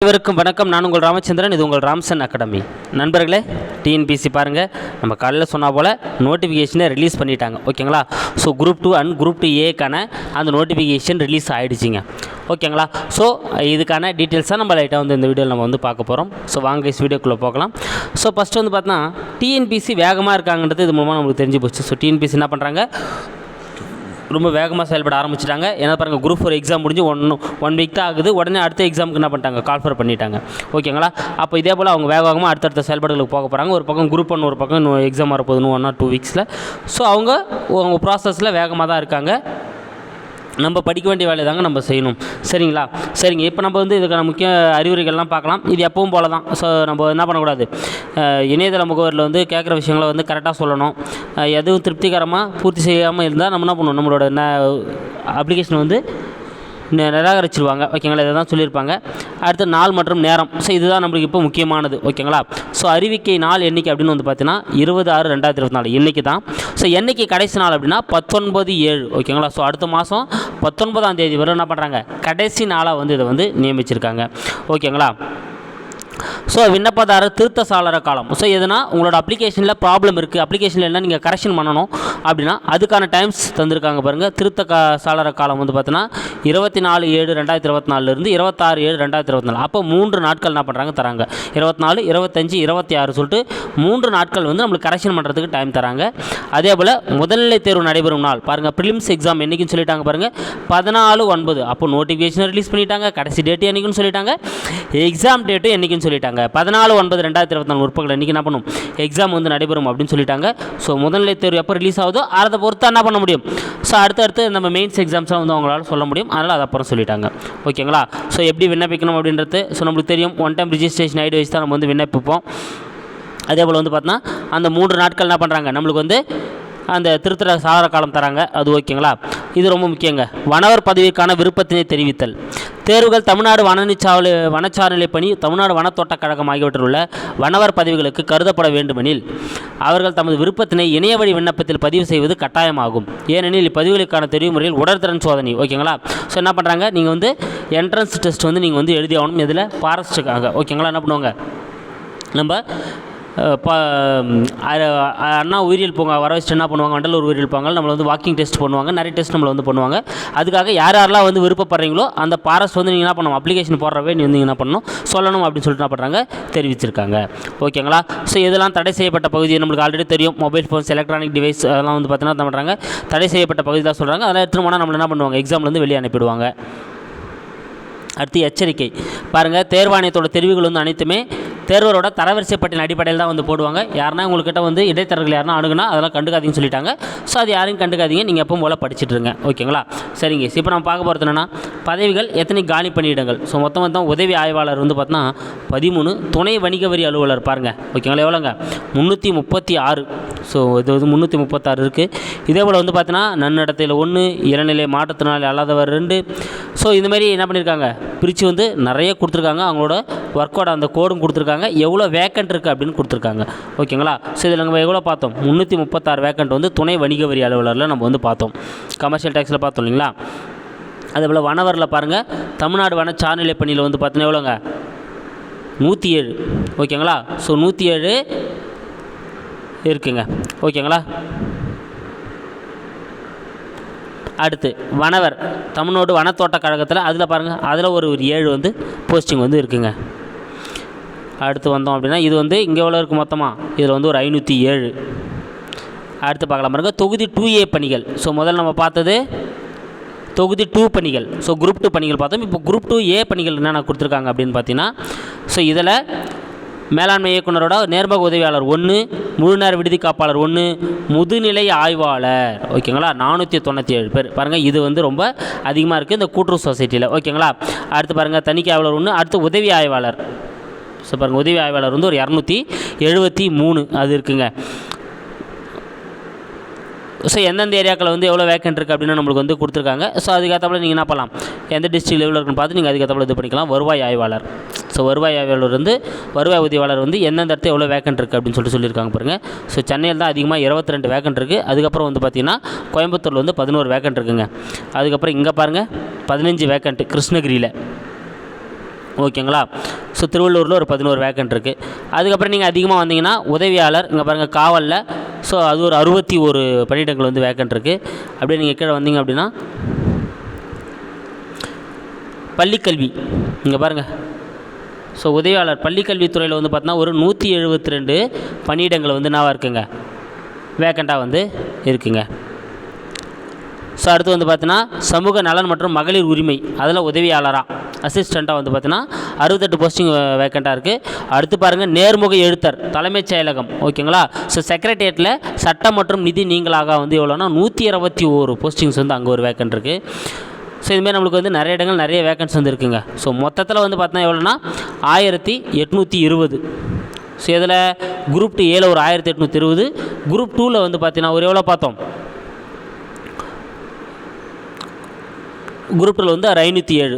அனைவருக்கும் வணக்கம். நான் உங்கள் ராமச்சந்திரன். இது உங்கள் ராம்சன் அகாடமி. நண்பர்களே, டிஎன்பிசி பாருங்கள், நம்ம காலையில் சொன்னால் போல் நோட்டிஃபிகேஷனை ரிலீஸ் பண்ணிட்டாங்க. ஓகேங்களா? So group 2 and group 2A அந்த நோட்டிஃபிகேஷன் ரிலீஸ் ஆகிடுச்சிங்க. ஓகேங்களா? ஸோ இதுக்கான டீட்டெயில்ஸாக நம்ம லைட்டாக இந்த வீடியோவில் நம்ம பார்க்க போகிறோம். ஸோ வாங்க வீடியோக்குள்ளே போகலாம். ஸோ ஃபஸ்ட்டு பார்த்தா டிஎன்பிசி வேகமாக இருக்காங்கன்றது இது மூலமாக நம்மளுக்கு தெரிஞ்சு போச்சு. ஸோ டிஎன்பிசி என்ன பண்ணுறாங்க, ரொம்ப வேகமாக செயல்பட ஆரம்பிச்சிட்டாங்க. ஏன்னா பாருங்கள், குரூப் 4 எக்ஸாம் முடிஞ்சு ஒன் வீக் தான் ஆகுது. உடனே அடுத்த எக்ஸாமுக்கு என்ன பண்ணிட்டாங்க, கால்ஃபர் பண்ணிட்டாங்க. ஓகேங்களா? அப்போ இதே போல் அவங்க வேகமாக அடுத்தடுத்த செயல்பாடுகளுக்கு போக போகிறாங்க. ஒரு பக்கம் குரூப் 1, ஒரு பக்கம் இன்னும் எக்ஸாம் வரப்போகுது 1 or 2 வீக்ஸில். ஸோ அவங்க ப்ராசஸில் வேகமாக தான் இருக்காங்க. நம்ம படிக்க வேண்டிய வேலையை தாங்க நம்ம செய்யணும். சரிங்களா? சரிங்க. இப்போ நம்ம இதுக்கான முக்கிய அறிவுரைகள்லாம் பார்க்கலாம். இது எப்பவும் போல தான். ஸோ நம்ம என்ன பண்ணக்கூடாது, இணையதள முகவரியில் கேட்குற விஷயங்களை கரெக்டாக சொல்லணும். எதுவும் திருப்திகரமாக பூர்த்தி செய்யாமல் இருந்தால் நம்ம என்ன பண்ணணும், நம்மளோட அப்ளிகேஷன் நிராகரிச்சிருவாங்க. ஓகேங்களா? இதை தான் சொல்லியிருப்பாங்க. அடுத்து நாள் மற்றும் நேரம். ஸோ இதுதான் நம்மளுக்கு இப்போ முக்கியமானது. ஓகேங்களா? ஸோ அறிவிக்கை நாள் என்னைக்கு அப்படின்னு பார்த்தீங்கன்னா 20/6/2024 இன்றைக்கி தான். ஸோ என்றைக்கு கடைசி நாள் அப்படின்னா 19/7. ஓகேங்களா? ஸோ அடுத்த மாதம் 19ஆம் தேதி வரை என்ன பண்ணுறாங்க, கடைசி நாளாக இதை நியமிச்சிருக்காங்க. ஓகேங்களா? ஸோ விண்ணப்பதாரர் திருத்த சாளர காலம். ஸோ எதுனா உங்களோட அப்ளிகேஷனில் ப்ராப்ளம் இருக்குது, அப்ளிகேஷனில் என்ன நீங்கள் கரெக்ஷன் பண்ணணும் அப்படின்னா அதுக்கான டைம்ஸ் தந்திருக்காங்க பாருங்கள். திருத்த சாளர காலம் பார்த்தீங்கன்னா 24/7/2024 26/7/2024. அப்போ 3 நாட்கள் என்ன பண்ணுறாங்க, தராங்க. 24, 25, 26 சொல்லிட்டு 3 நாட்கள் நம்மளுக்கு கரெக்ஷன் பண்ணுறதுக்கு டைம் தராங்க. அதே போல் முதல்நிலை தேர்வு நடைபெறும் நாள் பாருங்கள், ப்ரிலிம்ஸ் எக்ஸாம் என்றைக்குன்னு சொல்லிட்டாங்க பாருங்கள், 14/9. அப்போ நோட்டிஃபிகேஷன் ரிலீஸ் பண்ணிட்டாங்க. கடைசி டேட்டு என்றைக்குன்னு சொல்லிட்டாங்க, எக்ஸாம் டேட்டு என்றைக்குன்னு சொல்லிட்டாங்க. 14/9/2024 முற்பகல் அன்றைக்கி என்ன பண்ணும், எக்ஸாம் நடைபெறும் அப்படின்னு சொல்லிட்டாங்க. ஸோ முதல்நிலை தேர்வு எப்போ ரிலீஸ் ஆகுதோ அதை பொறுத்து என்ன பண்ண முடியும், ஸோ அடுத்தடுத்து நம்ம மெயின்ஸ் எக்ஸாம்ஸாக அவங்களால சொல்ல முடியும். அதனால் அது அப்புறம் சொல்லிட்டாங்க. ஓகேங்களா? ஸோ எப்படி விண்ணப்பிக்கணும் அப்படின்றது ஸோ நம்மளுக்கு தெரியும். ஒன் டைம் ரிஜிஸ்ட்ரேஷன் ஐடி வச்சு தான் நம்ம விண்ணப்பிப்போம். அதே போல் பார்த்தோன்னா அந்த 3 நாட்கள் என்ன பண்ணுறாங்க, நம்மளுக்கு அந்த திருத்தர சாளர காலம் தராங்க. அது ஓகேங்களா? இது ரொம்ப முக்கியங்க. வனவர் பதவிக்கான விருப்பத்தினை தெரிவித்தல். தேர்வுகள் தமிழ்நாடு வனச்சார்நிலை பணி, தமிழ்நாடு வனத்தோட்டக் கழகம் ஆகியவற்றில் உள்ள வனவர் பதவிகளுக்கு கருதப்பட வேண்டுமெனில் அவர்கள் தமது விருப்பத்தினை இணைய வழி விண்ணப்பத்தில் பதிவு செய்வது கட்டாயமாகும். ஏனெனில் இப்பதிவுகளுக்கான தெரிவு முறையில் உடற்திறன் சோதனை. ஓகேங்களா? ஸோ என்ன பண்ணுறாங்க, நீங்கள் என்ட்ரன்ஸ் டெஸ்ட் நீங்கள் எழுதி ஆகணும். இதில் ஃபாரஸ்ட்டுக்காக. ஓகேங்களா? என்ன பண்ணுவாங்க, நம்ம அண்ணா உயிரியல் பூங்கா வர வச்சுட்டு என்ன பண்ணுவாங்க, வண்டலூர் உயிரியல் பூங்கால் நம்மளை வாக்கிங் டெஸ்ட் பண்ணுவாங்க. நிறைய டெஸ்ட் நம்மளை பண்ணுவாங்க. அதுக்காக யாரெல்லாம் விருப்பப்படுறீங்களோ அந்த ஃபாரஸ்ட் நீங்கள் என்ன பண்ணணும், அப்ளிகேஷன் போடுறவே நீங்கள் என்ன பண்ணணும், சொல்லணும் அப்படின்னு சொல்லிட்டு என்ன பண்ணுறாங்க, தெரிவிச்சிருக்காங்க. ஓகேங்களா? ஸோ இதெல்லாம் தடை செய்யப்பட்ட பகுதி நம்மளுக்கு ஆல்ரெடி தெரியும். மொபைல் ஃபோன்ஸ், எலக்ட்ரானிக் டிவைஸ் அதெல்லாம் பார்த்தீங்கன்னா என்ன பண்ணுறாங்க, தடை செய்யப்பட்ட பகுதி தான் சொல்கிறாங்க. அதெல்லாம் எடுத்துகிட்டு போனால் நம்மளை என்ன பண்ணுவாங்க, எக்ஸாம்லேருந்து வெளியே அனுப்பிடுவாங்க. அடுத்து எச்சரிக்கை பாருங்கள், தேர்வாணையத்தோட தெரிவுகள் அனைத்துமே தேர்வரோட தரவரிசை பட்டியல் அடிப்படையில் தான் போடுவாங்க. யாருன்னா உங்கள்கிட்ட இடைத்தரகர்கள் யாருன்னா அணுகுனா அதெல்லாம் கண்டுக்காதீங்கன்னு சொல்லிட்டாங்க. ஸோ அது யாரையும் கண்டுக்காதீங்க, நீங்கள் எப்பவும் போல் படிச்சுட்டு இருங்க. ஓகேங்களா? சரிங்க. இப்போ நம்ம பார்க்க போகிறது என்னென்னா, பதவிகள் எத்தனை காலி பணியிடங்கள். ஸோ மொத்தம் உதவி ஆய்வாளர் பார்த்தோன்னா 13, துணை வணிக வரி அலுவலர் பாருங்கள். ஓகேங்களா? எவ்வளோங்க, 336. ஸோ இது 336 இருக்குது. இதே போல் பார்த்தீங்கன்னா நன்னடத்தையில் 1, இளநிலை மாற்றுத்திறனாளி அல்லாதவர் 2. ஸோ இந்தமாதிரி என்ன பண்ணியிருக்காங்க, பிரித்து நிறைய கொடுத்துருக்காங்க. அவங்களோட ஒர்க்கோட அந்த கோடும் கொடுத்துருக்காங்க, எவ்வளோ வேக்கண்ட் இருக்குது அப்படின்னு கொடுத்துருக்காங்க. ஓகேங்களா? ஸோ இதில் நம்ம எவ்வளோ பார்த்தோம், 336 வேக்கண்ட் துணை வணிக வரி அலுவலரில் நம்ம பார்த்தோம். கமர்ஷியல் டேக்ஸில் பார்த்தோம் இல்லைங்களா? அதேபோல் வனவரில் பாருங்கள், தமிழ்நாடு வன சார்நிலை பணியில் பார்த்தீங்கன்னா எவ்வளோங்க, 107. ஓகேங்களா? ஸோ 107 இருக்குங்க. ஓகேங்களா? அடுத்து வனவர் தமிழ்நாடு வனத்தோட்டக் கழகத்தில் அதில் பாருங்கள், அதில் ஒரு 7 போஸ்டிங் இருக்குங்க. அடுத்து வந்தோம் அப்படின்னா இது இங்கே எவ்வளோ இருக்குது மொத்தமாக, இதில் ஒரு 507. அடுத்து பார்க்கலாம் பாருங்கள், தொகுதி 2A பணிகள். ஸோ முதல்ல நம்ம பார்த்தது தொகுதி 2 பணிகள். ஸோ குரூப் 2 பணிகள் பார்த்தோம். இப்போ குரூப் 2A பணிகள் என்னென்ன கொடுத்துருக்காங்க அப்படின்னு பார்த்தீங்கன்னா, ஸோ இதில் மேலாண்மை இயக்குனரோட நேர்முக உதவியாளர் 1, முழுநேர விடுதி காப்பாளர் 1, முதுநிலை ஆய்வாளர். ஓகேங்களா? 497 பேர் பாருங்கள். இது ரொம்ப அதிகமாக இருக்குது இந்த கூட்டுறவு சொசைட்டியில். ஓகேங்களா? அடுத்து பாருங்கள், தணிக்கை ஆய்வாளர் 1. அடுத்து உதவி ஆய்வாளர். ஸோ பாருங்கள், உதவி ஆய்வாளர் ஒரு 273 அது இருக்குங்க. ஸோ எந்தெந்த ஏரியாக்கள் எவ்வளோ வேக்கண்ட் இருக்குது அப்படின்னு நம்மளுக்கு கொடுத்துருக்காங்க. ஸோ அதுக்கேற்றப்பல நீங்கள் என்ன பண்ணலாம், எந்த டிஸ்ட்ரிக்ட் லெவலில் இருக்குன்னு பார்த்து நீங்கள் அதுக்கேற்றப்பல இது பண்ணிக்கலாம். வருவாய் ஆய்வாளர். ஸோ வருவாய் ஆய்வாளர் வருவாய் உதவியாளர் எந்தெந்த இடத்துல எவ்வளோ வேக்கண்ட் இருக்குது அப்படின்னு சொல்லியிருக்காங்க பாருங்கள். ஸோ சென்னையில் தான் அதிகமாக 22 வேக்கண்ட் இருக்குது. அதுக்கப்புறம் பார்த்திங்கன்னா கோயம்புத்தூரில் 11 வேக்கண்ட் இருக்குங்க. அதுக்கப்புறம் இங்கே பாருங்கள் 15 வேக்கண்ட் கிருஷ்ணகிரியில். ஓகேங்களா. ஸோ திருவள்ளூரில் ஒரு 11 வேக்கன்ட் இருக்குது. அதுக்கப்புறம் நீங்கள் அதிகமாக வந்தீங்கன்னா உதவியாளர், இங்கே பாருங்கள் காவலில், ஸோ அது ஒரு 61 பணியிடங்கள் வந்து வேக்கன்ட் இருக்குது. அப்படியே நீங்கள் கீழே வந்தீங்க அப்படின்னா பள்ளிக்கல்வி, இங்கே பாருங்கள். ஸோ உதவியாளர் பள்ளிக்கல்வித்துறையில் வந்து பார்த்தீங்கன்னா ஒரு 172 பணியிடங்கள் வந்து என்னவாக இருக்குங்க, வேக்கண்ட்டாக வந்து இருக்குங்க. ஸோ அடுத்து வந்து பார்த்தீங்கன்னா சமூக நலன் மற்றும் மகளிர் உரிமை, அதில் உதவியாளராக அசிஸ்டண்ட்டாக வந்து பார்த்தீங்கன்னா 68 போஸ்டிங் வேக்கண்ட்டாக இருக்குது. அடுத்து பாருங்கள் நேர்முக எழுத்தர் தலைமைச் செயலகம், ஓகேங்களா. ஸோ செக்ரட்டேரியட்டில் சட்டம் மற்றும் நிதி நீங்களாக வந்து எவ்வளோனா 121 போஸ்டிங்ஸ் வந்து அங்கே ஒரு வேக்கண்ட் இருக்குது. ஸோ இதுமாரி நம்மளுக்கு வந்து நிறைய இடங்கள் நிறைய வேக்கன்ஸ் வந்து இருக்குங்க. ஸோ மொத்தத்தில் வந்து பார்த்தீங்கன்னா எவ்வளோனா 1820. ஸோ இதில் குரூப் 2 ஏல ஒரு 1820, குரூப் 2ல் வந்து பார்த்தீங்கன்னா ஒரு எவ்வளோ பார்த்தோம், குரூப் 2ல் வந்து 507,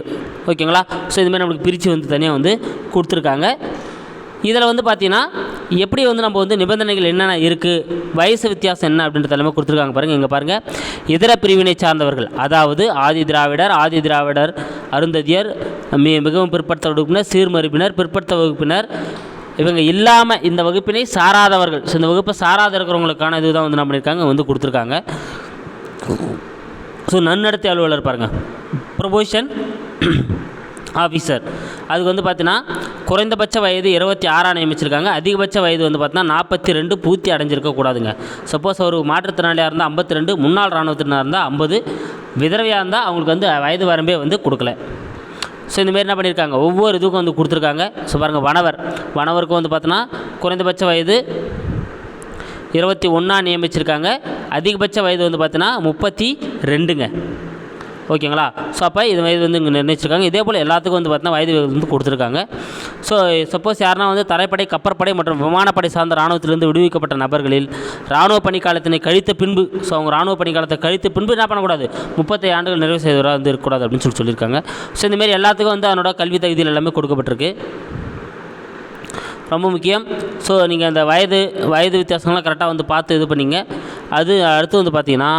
ஓகேங்களா. ஸோ இதுமாதிரி நம்மளுக்கு பிரித்து வந்து தனியாக வந்து கொடுத்துருக்காங்க. இதில் வந்து பார்த்திங்கன்னா எப்படி வந்து நம்ம வந்து நிபந்தனைகள் என்னென்ன இருக்குது, வயசு வித்தியாசம் என்ன அப்படின்ற தலைமை கொடுத்துருக்காங்க பாருங்கள். இங்கே பாருங்கள், இதர பிரிவினை சார்ந்தவர்கள், அதாவது ஆதி திராவிடர் அருந்ததியர், மிகவும் பிற்படுத்த வகுப்பினர், சீர்மரபினர், பிற்படுத்த வகுப்பினர், இவங்க இல்லாமல் இந்த வகுப்பினை சாராதவர்கள், ஸோ இந்த வகுப்பை சாராத இருக்கிறவங்களுக்கான இதுதான் வந்து என்ன பண்ணியிருக்காங்க வந்து கொடுத்துருக்காங்க. ஸோ நன்னடத்தை அலுவலர் பாருங்கள், ப்ரொபோஷன் ஆஃபீஸர், அதுக்கு வந்து பார்த்தீங்கன்னா குறைந்தபட்ச வயது 26 நியமிச்சிருக்காங்க. அதிகபட்ச வயது வந்து பார்த்தீங்கன்னா 42 பூர்த்தி அடைஞ்சிருக்கக்கூடாதுங்க. சப்போஸ் அவர் மாற்றுத்திறனாளியாக இருந்தால் 52, முன்னாள் இராணுவத்தினர் இருந்தால் 50, விதவையாக இருந்தால் அவங்களுக்கு வந்து வயது வரம்பே வந்து கொடுக்கல. ஸோ இந்தமாரி என்ன பண்ணியிருக்காங்க, ஒவ்வொரு இதுக்கும் வந்து கொடுத்துருக்காங்க. ஸோ பாருங்கள் வனவருக்கு வந்து பார்த்தீங்கன்னா குறைந்தபட்ச வயது 21 நியமிச்சிருக்காங்க. அதிகபட்ச வயது வந்து பார்த்தீங்கன்னா 32ங்க, ஓகேங்களா. ஸோ அப்போ இது வயது வந்து இங்கே நிர்ணயிச்சிருக்காங்க. இதே போல் எல்லாத்துக்கும் வந்து பார்த்தீங்கன்னா வயது வந்து கொடுத்துருக்காங்க. ஸோ சப்போஸ் யாருன்னா வந்து தரைப்படை, கப்பற்படை மற்றும் விமானப்படை சார்ந்த இராணுவத்திலிருந்து விடுவிக்கப்பட்ட நபர்களில் இராணுவ பணிக்காலத்தினை கழித்த பின்பு, ஸோ அவங்க இராணுவ பணிக்காலத்தை கழித்த பின்பு என்ன பண்ணக்கூடாது, 35 ஆண்டுகள் நிறைவு செய்தவராக வந்து இருக்கக்கூடாது அப்படின்னு சொல்லியிருக்காங்க. ஸோ இந்தமாரி எல்லாத்துக்கும் வந்து அதனோட கல்வி தகுதியில் எல்லாமே கொடுக்கப்பட்டிருக்கு. ரொம்ப முக்கியம். ஸோ நீங்கள் அந்த வயது வித்தியாசங்கள்லாம் கரெக்டாக வந்து பார்த்து இது பண்ணிங்க. அது அடுத்து வந்து பார்த்தீங்கன்னா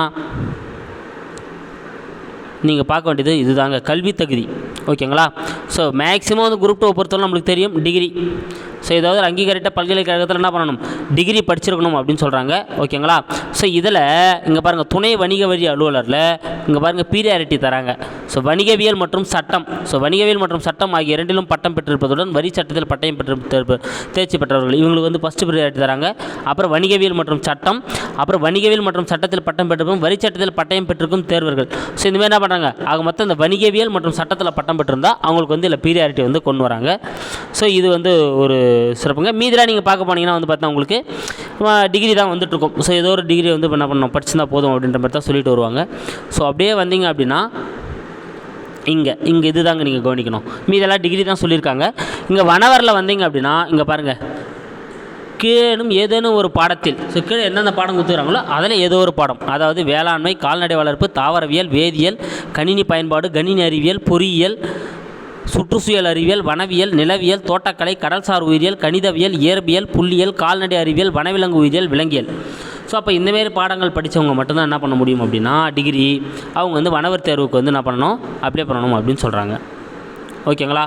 நீங்கள் பார்க்க வேண்டியது இதுதாங்க, கல்வி தகுதி, ஓகேங்களா. ஸோ மேக்ஸிமம் வந்து குரூப் 2 பொறுத்தவரை நம்மளுக்கு தெரியும் டிகிரி. ஸோ ஏதாவது ஒரு அங்கீகரித்த பல்கலைக்கழகத்தில் என்ன பண்ணணும், டிகிரி படிச்சிருக்கணும் அப்படின்னு சொல்கிறாங்க, ஓகேங்களா. ஸோ இதில் இங்கே பாருங்கள், துணை வணிக வரி அலுவலரில் இங்கே பாருங்கள் பீரியாரிட்டி தராங்க. ஸோ வணிகவியல் மற்றும் சட்டம் ஆகிய இரண்டிலும் பட்டம் பெற்றிருப்பதுடன் வரி சட்டத்தில் பட்டயம் தேர்ச்சி பெற்றவர்கள் இவங்களுக்கு வந்து ஃபஸ்ட்டு ப்ரியாரிட்டி தராங்க. அப்புறம் வணிகவியல் மற்றும் சட்டத்தில் பட்டம் பெற்றிருக்கும், வரி சட்டத்தில் பட்டயம் பெற்றிருக்கும் தேர்வர்கள். ஸோ இந்தமாதிரி என்ன பண்ணுறாங்க, ஆக மொத்தம் இந்த வணிகவியல் மற்றும் சட்டத்தில் பட்டம் பெற்றிருந்தால் அவங்களுக்கு வந்து இல்லை பீரியாரிட்டி வந்து கொண்டு வராங்க. ஸோ இது வந்து ஒரு சிறப்புங்க. மீதிலாம் நீங்கள் பார்க்க போனீங்கன்னா வந்து பார்த்தா உங்களுக்கு டிகிரி தான் வந்துட்டுருக்கும். ஸோ ஏதோ ஒரு டிகிரி வந்து என்ன பண்ணணும், படிச்சுருந்தா போதும் அப்படின்ற மாதிரி தான் சொல்லிட்டு வருவாங்க. ஸோ அப்படியே வந்தீங்க அப்படின்னா இங்கே இது தாங்க நீங்கள் கவனிக்கணும். மீதெல்லாம் டிகிரி தான் சொல்லியிருக்காங்க. இங்கே வனவரில் வந்தீங்க அப்படின்னா இங்கே பாருங்கள், ஏதேனும் ஒரு பாடத்தில், ஸோ கீழே என்னென்ன பாடம் கொடுத்துக்கிறாங்களோ அதில் ஏதோ ஒரு பாடம், அதாவது வேளாண்மை, கால்நடை வளர்ப்பு, தாவரவியல், வேதியியல், கணினி பயன்பாடு, கணினி அறிவியல், பொறியியல், சுற்றுச்சூழல் அறிவியல், வனவியல், நிலவியல், தோட்டக்கலை, கடல்சார் உயிரியல், கணிதவியல், இயற்பியல், புள்ளியியல், கால்நடை அறிவியல், வனவிலங்கு உயிரியல், விலங்கியல். ஸோ அப்போ இந்தமாரி பாடங்கள் படித்தவங்க மட்டும்தான் என்ன பண்ண முடியும் அப்படின்னா டிகிரி, அவங்க வந்து வனவர் தேர்வுக்கு வந்து என்ன பண்ணணும், அப்ளை பண்ணணும் அப்படின்னு சொல்கிறாங்க, ஓகேங்களா.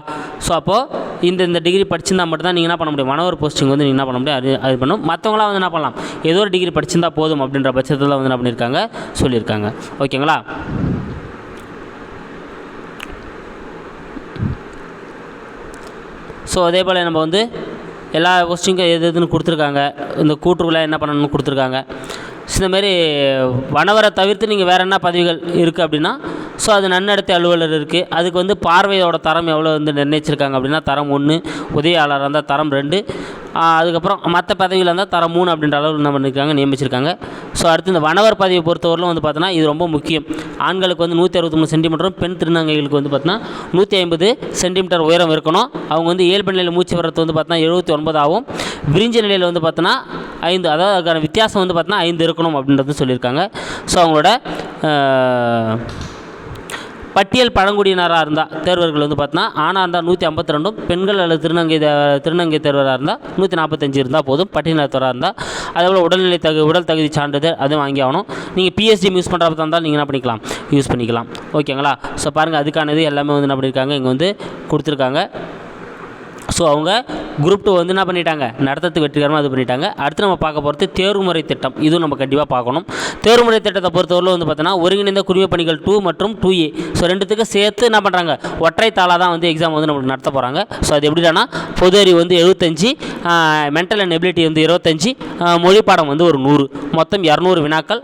ஸோ அப்போது இந்த டிகிரி படிச்சிருந்தா மட்டும்தான் நீங்கள் என்ன பண்ண முடியும், வனவர் போஸ்டிங் வந்து நீங்கள் என்ன பண்ண முடியும், அது பண்ணணும். மற்றவங்களாம் வந்து என்ன பண்ணலாம், ஏதோ ஒரு டிகிரி படிச்சிருந்தா போதும் அப்படின்ற பட்சத்தில் வந்து என்ன பண்ணியிருக்காங்க, சொல்லியிருக்காங்க, ஓகேங்களா. ஸோ அதே போல் நம்ம வந்து எல்லா போஸ்டிங்கும் எதுன்னு கொடுத்துருக்காங்க. இந்த கூட்டுக்குள்ளே என்ன பண்ணணும்னு கொடுத்துருக்காங்க. இந்தமாரி வனவரை தவிர்த்து நீங்கள் வேறு என்ன பதவிகள் இருக்குது அப்படின்னா, ஸோ அது நன்னடத்தை அலுவலர் இருக்குது. அதுக்கு வந்து பார்வையோட தரம் எவ்வளோ வந்து நிர்ணயிச்சிருக்காங்க அப்படின்னா தரம் 1, உதவியாளராக இருந்தால் தரம் 2, அதுக்கப்புறம் மற்ற பதவியில் இருந்தால் தரம் 3 அப்படின்ற அளவில் என்ன பண்ணியிருக்காங்க, நியமிச்சிருக்காங்க. ஸோ அடுத்து இந்த வனவர் பதவியை பொறுத்தவரையிலும் வந்து பார்த்தோன்னா இது ரொம்ப முக்கியம். ஆண்களுக்கு வந்து 163 சென்டிமீட்டரும், பெண் திருநங்கைகளுக்கு வந்து பார்த்தோன்னா 150 சென்டிமீட்டர் உயரம் இருக்கணும். அவங்க வந்து இயல்பு நிலையில் மூச்சு வரத்து வந்து பார்த்தோன்னா 79 ஆகும். விரிஞ்ச நிலையில் வந்து பார்த்தோன்னா 5, அதாவது அதுக்கான வித்தியாசம் வந்து பார்த்தோன்னா 5 இருக்கணும் அப்படின்றது சொல்லியிருக்காங்க. ஸோ அவங்களோட பட்டியல் பழங்குடியினராக இருந்தால் தேர்வர்கள் வந்து பார்த்தோன்னா ஆணாக இருந்தால் 152, பெண்கள் அல்லது திருநங்கை தேர்வராக இருந்தால் 145 இருந்தால் போதும். பட்டியலினத்தவராக இருந்தால் அதேபோல் உடல் தகுதி சான்றிதழ் அதுவும் வாங்கி ஆகணும். நீங்கள் பிஎஸ்டி யூஸ் பண்ணுறப்ப இருந்தால் நீங்கள் என்ன பண்ணிக்கலாம், யூஸ் பண்ணிக்கலாம், ஓகேங்களா. ஸோ பாருங்கள், அதுக்கானது எல்லாமே வந்து என்ன பண்ணியிருக்காங்க, இங்கே வந்து கொடுத்துருக்காங்க. ஸோ அவங்க குரூப் 2 வந்து என்ன பண்ணிட்டாங்க, நடத்துறதுக்கு வெற்றிகரமாக இது பண்ணிட்டாங்க. அடுத்து நம்ம பார்க்க போகிறது தேர்வுமுறை திட்டம். இதுவும் நம்ம கண்டிப்பாக பார்க்கணும். தேர்வுமுறை திட்டத்தை பொறுத்தவரை வந்து பார்த்தோன்னா ஒருங்கிணைந்த குடிமைப் பணிகள் 2 மற்றும் 2A, ஸோ ரெண்டுத்துக்கு சேர்த்து என்ன பண்ணுறாங்க, ஒற்றை தாளாக தான் வந்து எக்ஸாம் வந்து நம்மளுக்கு நடத்த போகிறாங்க. ஸோ அது எப்படின்னா பொது அறிவு வந்து 75, மென்டல் அண்ட் எபிலிட்டி வந்து 25, மொழி பாடம் வந்து ஒரு 100, மொத்தம் 200 வினாக்கள்.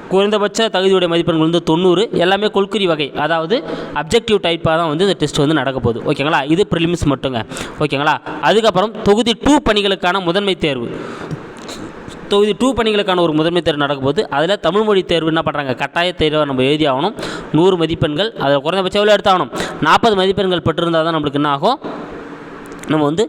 குறைந்தபட்ச தகுதியுடைய மதிப்பெண்கள் வந்து 90. எல்லாமே கொள்குறி வகை, அதாவது அப்ஜெக்டிவ் டைப்பாக தான் வந்து இந்த டெஸ்ட் வந்து நடக்க போகுது. ஓகேங்களா, இது ப்ரிலிம்ஸ் மட்டுங்க. ஓகேங்களா, அதுக்கப்புறம் தொகுதி 2 பணிகளுக்கான முதன்மை தேர்வு. தொகுதி 2 பணிகளுக்கான ஒரு முதன்மை தேர்வு நடக்கும் போது அதில் தமிழ் மொழி தேர்வு என்ன பண்ணுறாங்க, கட்டாய தேர்வை நம்ம எழுதி ஆகணும். 100 மதிப்பெண்கள், அதில் குறைந்தபட்சம் எவ்வளோ எடுத்தாகணும், 40 மதிப்பெண்கள் பெற்றிருந்தால் தான் நம்மளுக்கு என்ன ஆகும், நம்ம வந்து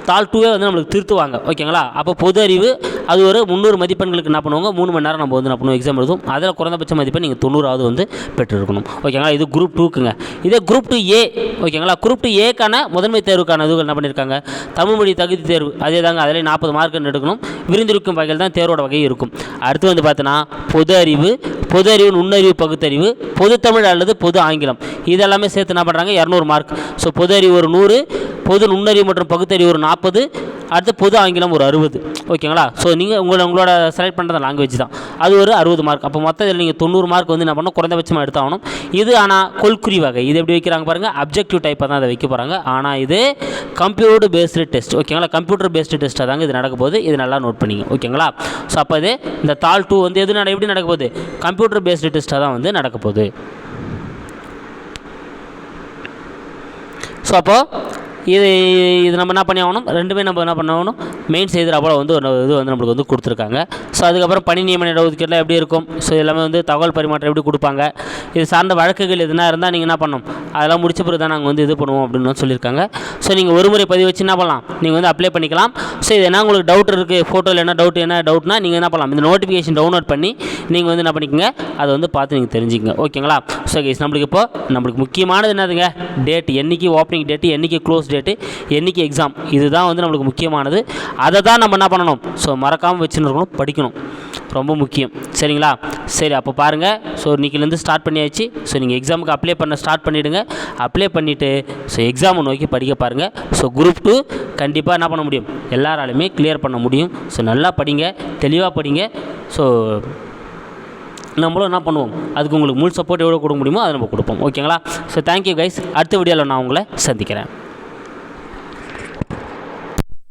தாள் 2 வந்து நம்மளுக்கு திருத்துவாங்க. ஓகேங்களா, அப்போ பொது அறிவு அது ஒரு 300 மதிப்பெண்களுக்கு என்ன பண்ணுவாங்க, 3 மணி நேரம் நம்ம வந்து என்ன பண்ணுவோம், எக்ஸாம் எழுதும். அதில் குறைந்தபட்ச மதிப்பெண் நீங்கள் 90 வந்து பெற்றிருக்கணும். ஓகேங்களா, இது குரூப் 2க்குங்க. இதே குரூப் 2A. ஓகேங்களா, குரூப் 2Aக்கான முதன்மை தேர்வுக்கான இது என்ன பண்ணியிருக்காங்க, தமிழ் மொழி தகுதி தேர்வு அதே தாங்க. அதில் 40 மார்க் எடுக்கணும். விருந்திருக்கும் வகையில் தான் தேர்வோட வகை இருக்கும். அடுத்து வந்து பார்த்தோன்னா பொது அறிவு, பொது அறிவு, நுண்ணறிவு, பகுத்தறிவு, பொது தமிழ் அல்லது பொது ஆங்கிலம், இதெல்லாமே சேர்த்து என்ன பண்ணுறாங்க, 200 மார்க். ஸோ பொது அறிவு ஒரு 100, பொது நுண்ணறிவு மற்றும் பகுத்தறிவு ஒரு 40, அடுத்து பொது ஆங்கிலம் ஒரு 60. ஓகேங்களா, ஸோ நீங்கள் உங்களோட செலக்ட் பண்ணுற லாங்குவேஜ் தான், அது ஒரு 60 மார்க். அப்போ மொத்தம் இதில் நீங்கள் 90 மார்க் வந்து என்ன பண்ணணும், குறைந்தபட்சமாக எடுத்தாகணும். இது ஆனால் கொள்குறி வகை. இது எப்படி வைக்கிறாங்க பாருங்கள், அப்ஜெக்டிவ் டைப்பாக தான் அதை வைக்க போகிறாங்க. ஆனால் இது கம்ப்யூட்டர் பேஸ்டு டெஸ்ட். ஓகேங்களா, கம்ப்யூட்டர் பேஸ்டு டெஸ்ட்டாக தாங்க இது நடக்க போகுது. இது நல்லா நோட் பண்ணிங்க. ஓகேங்களா, ஸோ அப்போ இது இந்த தாள் 2 வந்து எப்படி நடக்க போகுது, கம்ப்யூட்டர் பேஸ்டு டெஸ்ட்டாக தான் வந்து நடக்க போகுது. ஸோ அப்போது இது நம்ம என்ன பண்ணி ஆகணும், ரெண்டுமே நம்ம என்ன பண்ணணும், மெயின்ஸ் எழுதுகிறப்போல வந்து ஒரு இது வந்து நம்மளுக்கு வந்து கொடுத்துருக்காங்க. ஸோ அதுக்கப்புறம் பணி நியமன இடஒதுக்கீடுலாம் எப்படி இருக்கும், ஸோ எல்லாமே வந்து தகவல் பரிமாற்றம் எப்படி கொடுப்பாங்க, இது சார்ந்த வழக்குகள் எதுனா இருந்தால் நீங்கள் என்ன பண்ணணும், அதெல்லாம் முடிச்ச பிறகு தான் நாங்கள் வந்து இது பண்ணுவோம் அப்படின்னு சொல்லியிருக்காங்க. ஸோ நீங்கள் ஒரு முறை பதிவு வச்சு என்ன பண்ணலாம், நீங்கள் வந்து அப்ளை பண்ணிக்கலாம். ஸோ இது என்ன உங்களுக்கு டவுட் இருக்குது, ஃபோட்டோவில் என்ன டவுட்னா நீங்கள் என்ன பண்ணலாம், இந்த நோட்டிஃபிகேஷன் டவுன்லோட் பண்ணி நீங்கள் வந்து என்ன பண்ணிக்கோங்க, அதை வந்து பார்த்து நீங்கள் தெரிஞ்சுக்கங்க. ஓகேங்களா, ஸோ கைஸ் நம்மளுக்கு முக்கியமானது என்னதுங்க, டேட், என்றைக்கு ஓப்பனிங் டேட்டு, என்றைக்கு க்ளோஸ் டேட்டு, என்றைக்கு எக்ஸாம், இதுதான் வந்து நம்மளுக்கு முக்கியமானது. அதை தான் நம்ம என்ன பண்ணணும், ஸோ மறக்காமல் வச்சுன்னு இருக்கணும், படிக்கணும், ரொம்ப முக்கியம். சரிங்களா, சரி அப்போ பாருங்கள். ஸோ இன்றைக்கிலேருந்து ஸ்டார்ட் பண்ணியாச்சு. ஸோ நீங்கள் எக்ஸாமுக்கு அப்ளை பண்ண ஸ்டார்ட் பண்ணிவிடுங்க. அப்ளை பண்ணிவிட்டு ஸோ எக்ஸாமை நோக்கி படிக்க பாருங்கள். ஸோ குரூப் 2 கண்டிப்பாக என்ன பண்ண முடியும், எல்லாராலுமே கிளியர் பண்ண முடியும். ஸோ நல்லா படிங்க, தெளிவாக படிங்க. ஸோ நம்மளும் என்ன பண்ணுவோம், அதுக்கு உங்களுக்கு முழு சப்போர்ட் எவ்வளோ கொடுக்க முடியுமோ அதை நம்ம கொடுப்போம். ஓகேங்களா, ஸோ தேங்க்யூ கைஸ். அடுத்த வீடியோவில் நான் உங்களை சந்திக்கிறேன்.